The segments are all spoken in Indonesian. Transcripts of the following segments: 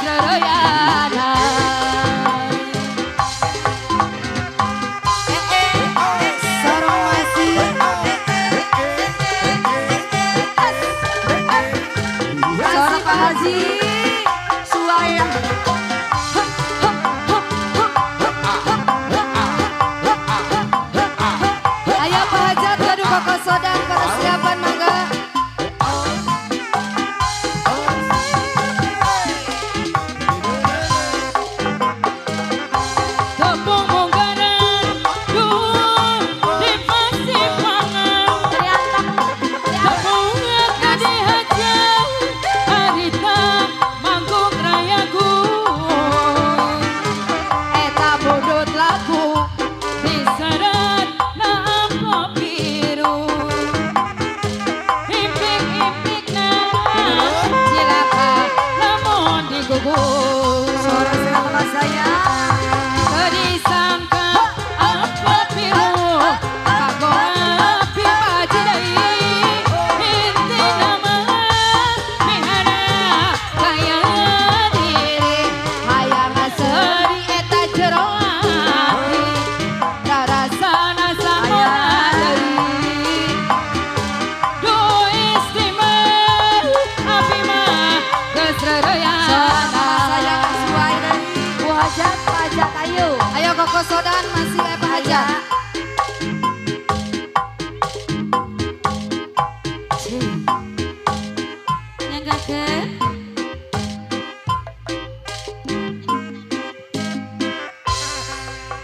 Seroyana. Sarang masih Seorang Pak Haji Suaya. Ayo Pak Hajat gaduh Koko Sodan persiapan mangga. Tepung munggaran duh di Pasimpangan. Tepung gede hajat harita manggung rayaku. Eta budut laku diseret na amplop biru. Impik-impik na cilaka lamun digugur. suara siapa saya? Disangka amplop biru kago api paji deui. Inti nama mihara kaya diri hayang seuri eta jero ati darasana samola deui. Duh istimewa api mah geus rereuyana. Saya sesuai dari Bu Hajat, Pak Hajat ayo. Ayo Koko Sodan masih Pak Hajat. Nyanggakeun.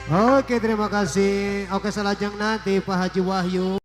Oke, terima kasih. Oke, selajeng nanti Pak Haji Wahyu.